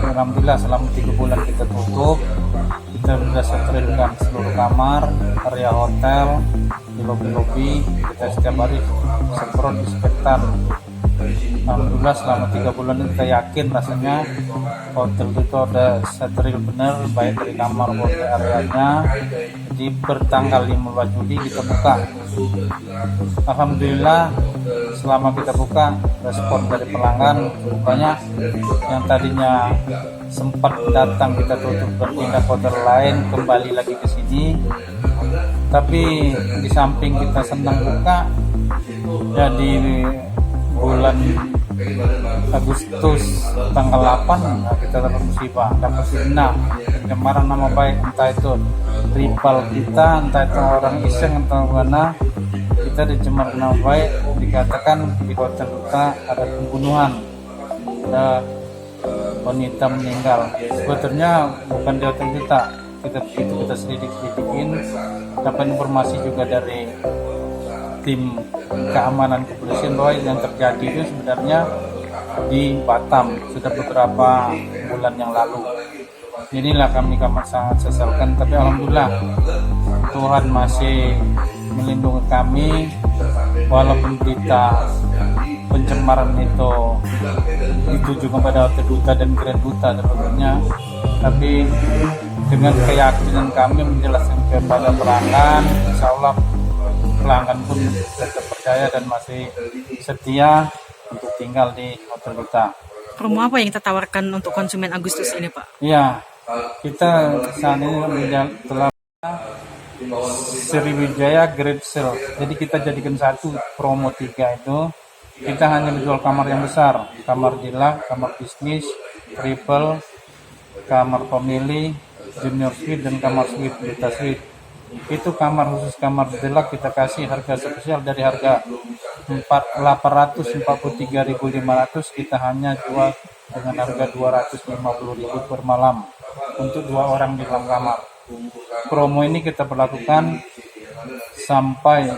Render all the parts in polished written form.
Alhamdulillah selama 3 bulan kita tutup, kita sudah sterilkan seluruh kamar, area hotel, di lobi-lobi, kita setiap hari semprot disinfektan. Alhamdulillah selama 3 bulan ini kita yakin rasanya hotel itu ada steril benar, baik dari kamar maupun areanya. Jadi bertanggal 15 Juli kita buka. Alhamdulillah selama kita buka, respon dari pelanggan cukup banyak. Yang tadinya sempat datang kita tutup berpindah ke hotel lain, kembali lagi ke sini. Tapi di samping kita senang buka, ya di bulan Agustus tanggal 8 kita dapat musibah, dapat fitnah, pencemaran nama baik, entah itu rival kita, entah itu orang iseng, entah mana, kita dicemar nama baik, dikatakan di hotel kita ada pembunuhan, ada wanita meninggal. Sebetulnya bukan di hotel kita selidikin, dapat informasi juga dari tim keamanan kepolisian bahwa yang terjadi itu sebenarnya di Batam sudah beberapa bulan yang lalu. Inilah kami sangat sesalkan, tapi alhamdulillah Tuhan masih melindungi kami walaupun berita pencemaran itu dituju kepada Hotel Duta dan Grand Duta sebetulnya, tapi dengan keyakinan kami menjelaskan kepada pelanggan, insya Allah pelanggan pun tetap percaya dan masih setia untuk tinggal di Hotel Duta. Promo apa yang kita tawarkan untuk konsumen Agustus ini, Pak? Iya, kita saat ini telah Sriwijaya Great Sale. Jadi kita jadikan satu promo 3 itu. Kita hanya menjual kamar yang besar, kamar deluxe, kamar bisnis, triple, kamar family, junior suite dan kamar suite, Duta Suite. Itu kamar khusus kamar deluxe kita kasih harga spesial dari harga 843.500 kita hanya jual dengan harga 250.000 per malam untuk 2 orang di dalam kamar. Promo ini kita berlakukan sampai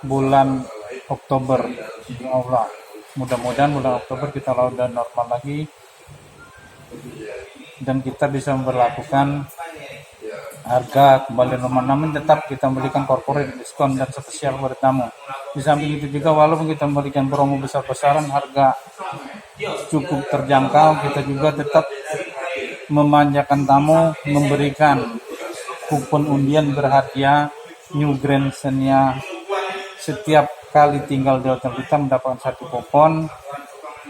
bulan Oktober, insya Allah. Mudah-mudahan bulan Oktober kita udah normal lagi dan kita bisa memperlakukan harga kembali normal, namun tetap kita memberikan corporate diskon dan spesial buat tamu. Di samping itu juga walaupun kita memberikan promo besar-besaran, harga cukup terjangkau, kita juga tetap memanjakan tamu, memberikan kupon undian berhadiah New Grand Xenia. Setiap kali tinggal di hotel kita mendapatkan 1 kupon,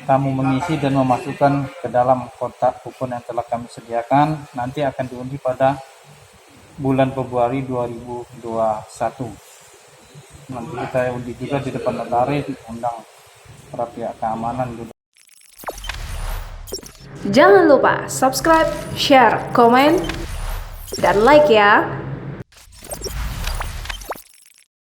tamu mengisi dan memasukkan ke dalam kotak kupon yang telah kami sediakan, nanti akan diundi pada bulan Februari 2021. Nanti kita undi juga di depan notaris, undang para pihak keamanan juga. Jangan lupa subscribe, share, komen, dan like ya.